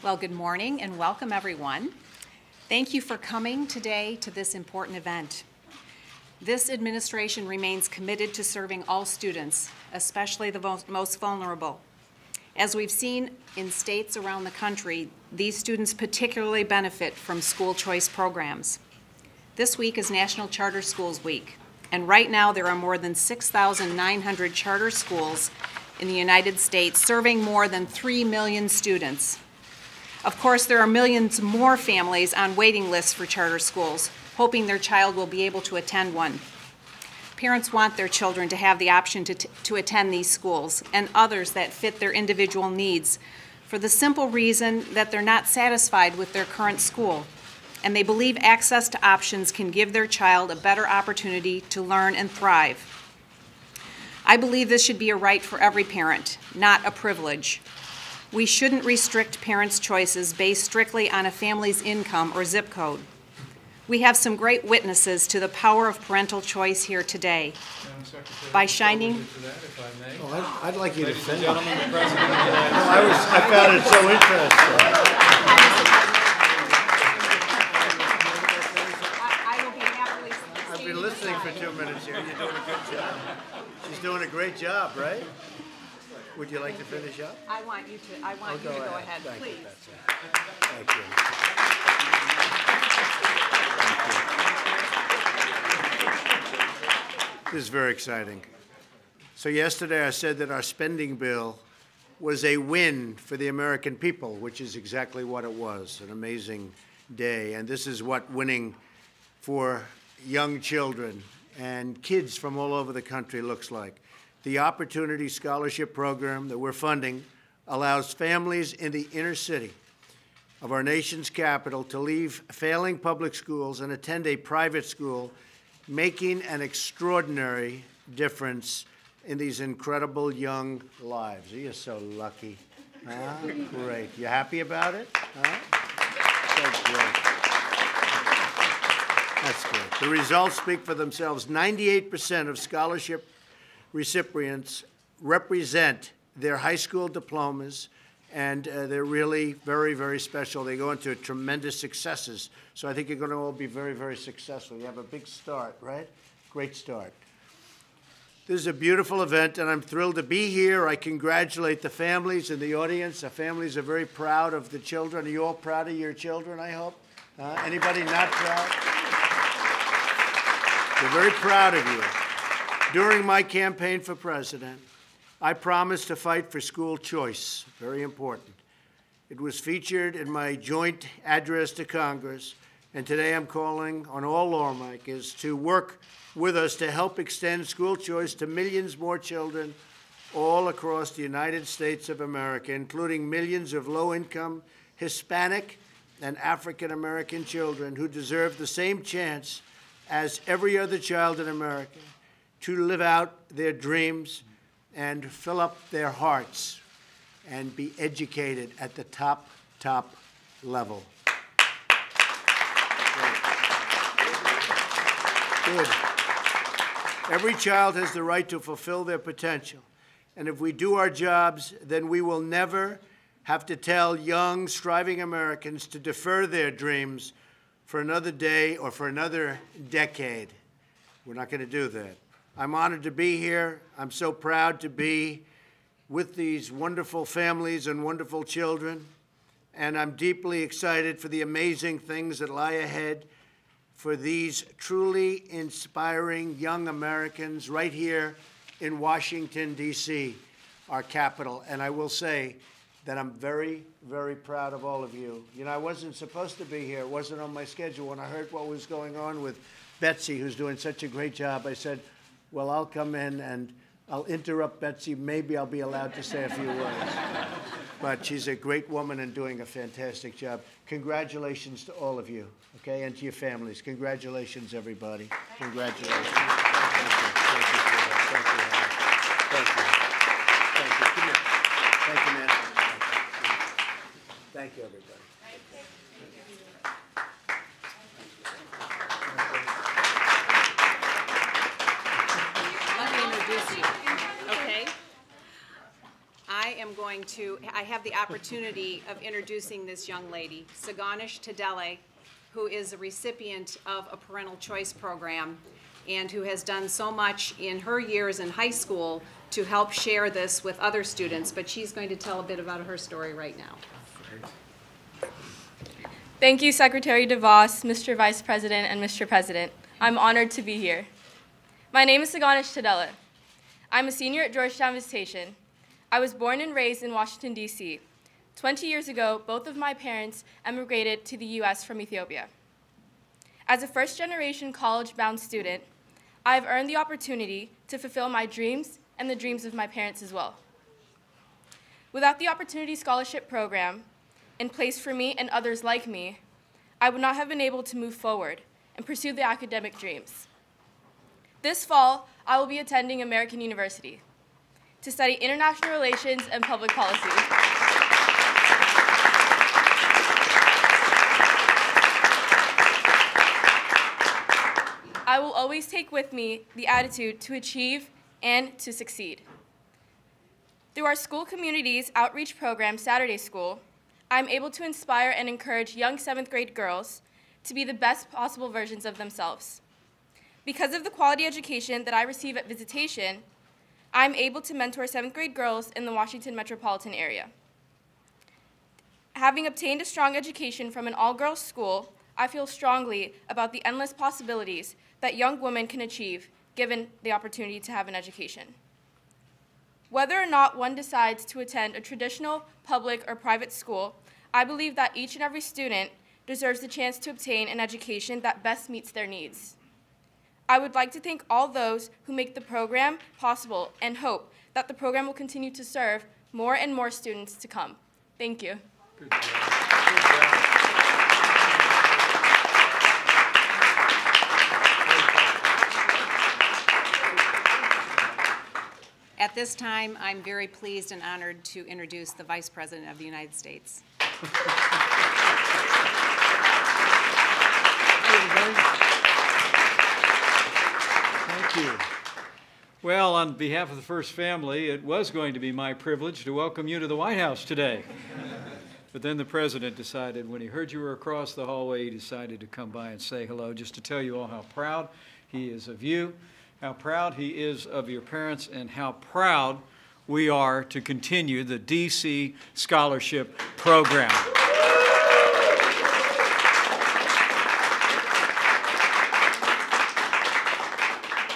Well, good morning and welcome, everyone. Thank you for coming today to this important event. This administration remains committed to serving all students, especially the most vulnerable. As we've seen in states around the country, these students particularly benefit from school choice programs. This week is National Charter Schools Week, and right now there are more than 6,900 charter schools in the United States serving more than 3 million students. Of course, there are millions more families on waiting lists for charter schools, hoping their child will be able to attend one. Parents want their children to have the option to attend these schools and others that fit their individual needs for the simple reason that they're not satisfied with their current school, and they believe access to options can give their child a better opportunity to learn and thrive. I believe this should be a right for every parent, not a privilege. We shouldn't restrict parents' choices based strictly on a family's income or zip code. We have some great witnesses to the power of parental choice here today. By shining... Oh, I'd like you to finish. Gentlemen, the President of the United States. I found it so interesting. I will be happily... I've been listening for 2 minutes here. You're doing a good job. She's doing a great job, right? Would you like to finish up? I want you to go ahead, Thank please. You, Betsy. Thank you. This is very exciting. So yesterday I said that our spending bill was a win for the American people, which is exactly what it was, an amazing day. And this is what winning for young children and kids from all over the country looks like. The Opportunity Scholarship Program that we're funding allows families in the inner city of our nation's capital to leave failing public schools and attend a private school, making an extraordinary difference in these incredible young lives. You're so lucky. Huh? Great. You happy about it? Huh? That's great. That's good. The results speak for themselves. 98% of scholarship recipients represent their high school diplomas, and they're really very, very special. They go into tremendous successes. So I think you're going to all be very, very successful. You have a big start, right? Great start. This is a beautiful event, and I'm thrilled to be here. I congratulate the families in the audience. The families are very proud of the children. Are you all proud of your children, I hope? Anybody not proud? They're very proud of you. During my campaign for president, I promised to fight for school choice, very important. It was featured in my joint address to Congress, and today I'm calling on all lawmakers to work with us to help extend school choice to millions more children all across the United States of America, including millions of low-income Hispanic and African-American children who deserve the same chance as every other child in America to live out their dreams and fill up their hearts and be educated at the top level. Good. Every child has the right to fulfill their potential. And if we do our jobs, then we will never have to tell young, striving Americans to defer their dreams for another day or for another decade. We're not going to do that. I'm honored to be here. I'm so proud to be with these wonderful families and wonderful children. And I'm deeply excited for the amazing things that lie ahead for these truly inspiring young Americans right here in Washington, D.C., our capital. And I will say that I'm very, very proud of all of you. You know, I wasn't supposed to be here. It wasn't on my schedule. When I heard what was going on with Betsy, who's doing such a great job, I said, well, I'll come in and I'll interrupt Betsy. Maybe I'll be allowed to say a few words. But she's a great woman and doing a fantastic job. Congratulations to all of you, okay, and to your families. Congratulations, everybody. Congratulations. Thank you. Thank you. Thank you. Thank you. Thank you. Come here. Thank you, man. Thank you, everybody. Okay. I I have the opportunity of introducing this young lady, Sagonish Tadele, who is a recipient of a parental choice program and who has done so much in her years in high school to help share this with other students, but she's going to tell a bit about her story right now. Thank you, Secretary DeVos, Mr. Vice President, and Mr. President. I'm honored to be here. My name is Sagonish Tadele. I'm a senior at Georgetown Visitation. I was born and raised in Washington, D.C. 20 years ago, both of my parents emigrated to the U.S. from Ethiopia. As a first-generation college-bound student, I've earned the opportunity to fulfill my dreams and the dreams of my parents as well. Without the Opportunity Scholarship Program in place for me and others like me, I would not have been able to move forward and pursue the academic dreams. This fall, I will be attending American University to study international relations and public policy. I will always take with me the attitude to achieve and to succeed. Through our school community's outreach program, Saturday School, I'm able to inspire and encourage young 7th grade girls to be the best possible versions of themselves. Because of the quality education that I receive at Visitation, I'm able to mentor 7th grade girls in the Washington metropolitan area. Having obtained a strong education from an all-girls school, I feel strongly about the endless possibilities that young women can achieve given the opportunity to have an education. Whether or not one decides to attend a traditional public or private school, I believe that each and every student deserves the chance to obtain an education that best meets their needs. I would like to thank all those who make the program possible and hope that the program will continue to serve more and more students to come. Thank you. Good job. Good job. At this time, I'm very pleased and honored to introduce the Vice President of the United States. Thank you. Well, on behalf of the First Family, it was going to be my privilege to welcome you to the White House today. But then the President decided, when he heard you were across the hallway, he decided to come by and say hello, just to tell you all how proud he is of you, how proud he is of your parents, and how proud we are to continue the DC Scholarship Program.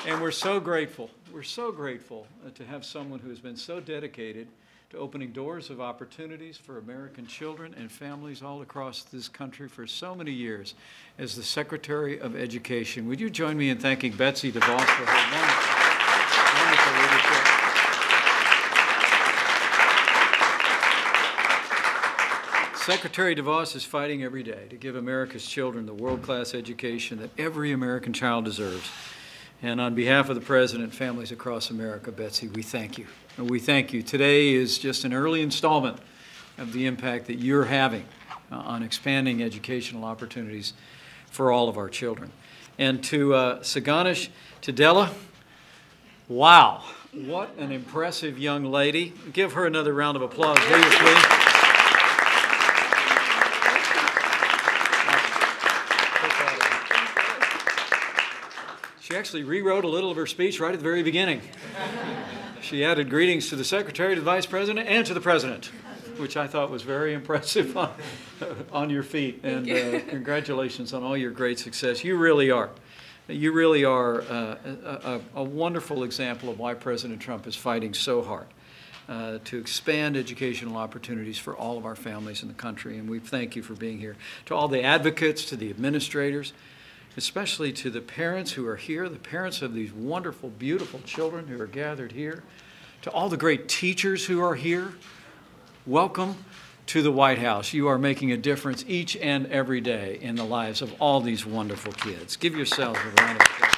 And we're so grateful to have someone who has been so dedicated to opening doors of opportunities for American children and families all across this country for so many years as the Secretary of Education. Would you join me in thanking Betsy DeVos for her wonderful leadership? Secretary DeVos is fighting every day to give America's children the world-class education that every American child deserves. And on behalf of the President and families across America, Betsy, we thank you. And we thank you. Today is just an early installment of the impact that you're having on expanding educational opportunities for all of our children. And to Sagonish Tadele, wow, what an impressive young lady. Give her another round of applause, will you, please? She actually rewrote a little of her speech right at the very beginning. She added greetings to the Secretary, to the Vice President, and to the President, which I thought was very impressive on your feet. And congratulations on all your great success. You really are. You really are a wonderful example of why President Trump is fighting so hard to expand educational opportunities for all of our families in the country. And we thank you for being here. To all the advocates, to the administrators, especially to the parents who are here, the parents of these wonderful, beautiful children who are gathered here, to all the great teachers who are here, welcome to the White House. You are making a difference each and every day in the lives of all these wonderful kids. Give yourselves a round of applause.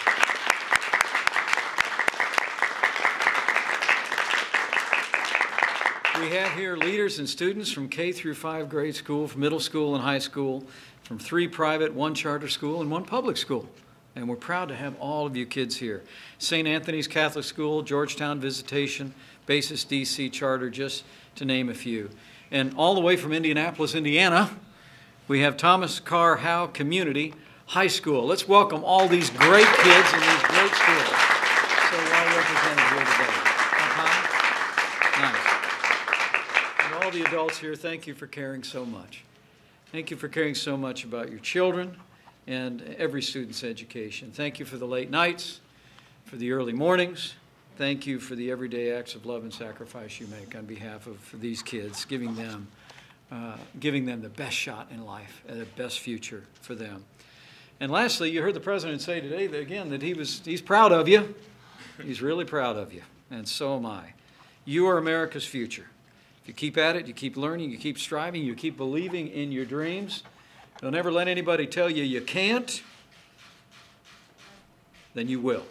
We have here leaders and students from K through 5 grade school, from middle school and high school, from 3 private, 1 charter school, and 1 public school. And we're proud to have all of you kids here. St. Anthony's Catholic School, Georgetown Visitation, Basis DC Charter, just to name a few. And all the way from Indianapolis, Indiana, we have Thomas Carr Howe Community High School. Let's welcome all these great kids in these great schools. So well represented here today. Nice. And all the adults here, thank you for caring so much. Thank you for caring so much about your children and every student's education. Thank you for the late nights, for the early mornings. Thank you for the everyday acts of love and sacrifice you make on behalf of these kids, giving them the best shot in life and the best future for them. And lastly, you heard the President say today that, again, that he's proud of you. He's really proud of you, and so am I. You are America's future. If you keep at it, you keep learning, you keep striving, you keep believing in your dreams, don't ever let anybody tell you you can't, then you will.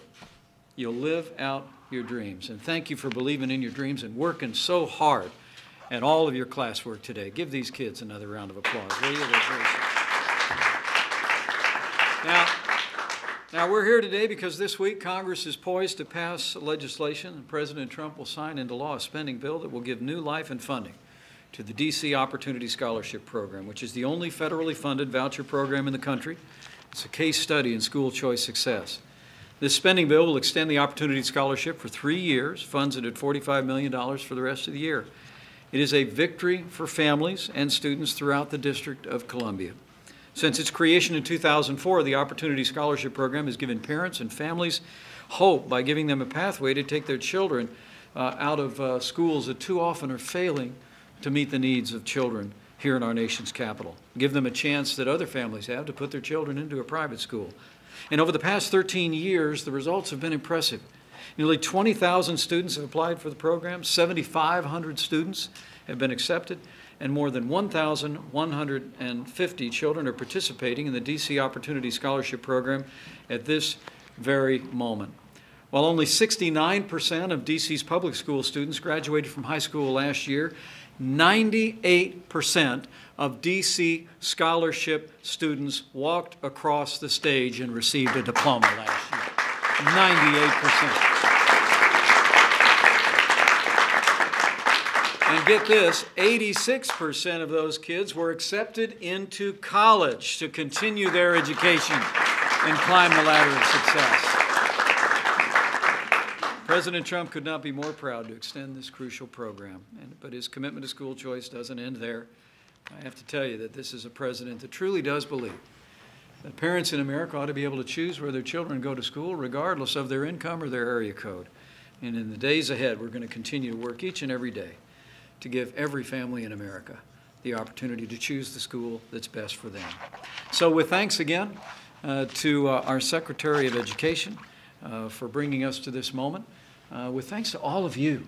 You'll live out your dreams. And thank you for believing in your dreams and working so hard at all of your classwork today. Give these kids another round of applause, will you? Now, we're here today because this week Congress is poised to pass legislation, and President Trump will sign into law a spending bill that will give new life and funding to the D.C. Opportunity Scholarship Program, which is the only federally funded voucher program in the country. It's a case study in school choice success. This spending bill will extend the Opportunity Scholarship for 3 years, funds it at $45 million for the rest of the year. It is a victory for families and students throughout the District of Columbia. Since its creation in 2004, the Opportunity Scholarship Program has given parents and families hope by giving them a pathway to take their children out of schools that too often are failing to meet the needs of children here in our nation's capital. Give them a chance that other families have to put their children into a private school. And over the past 13 years, the results have been impressive. Nearly 20,000 students have applied for the program, 7,500 students have been accepted, and more than 1,150 children are participating in the D.C. Opportunity Scholarship Program at this very moment. While only 69% of D.C.'s public school students graduated from high school last year, 98% of D.C. scholarship students walked across the stage and received a diploma last year. 98%. And get this, 86% of those kids were accepted into college to continue their education and climb the ladder of success. President Trump could not be more proud to extend this crucial program, but his commitment to school choice doesn't end there. I have to tell you that this is a president that truly does believe that parents in America ought to be able to choose where their children go to school regardless of their income or their area code. And in the days ahead, we're going to continue to work each and every day to give every family in America the opportunity to choose the school that's best for them. So with thanks again to our Secretary of Education for bringing us to this moment, with thanks to all of you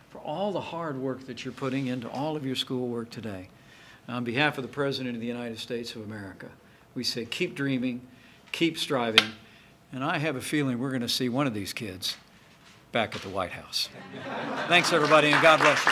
for all the hard work that you're putting into all of your schoolwork today. On behalf of the President of the United States of America, we say keep dreaming, keep striving, and I have a feeling we're going to see one of these kids back at the White House. Thanks, everybody, and God bless you.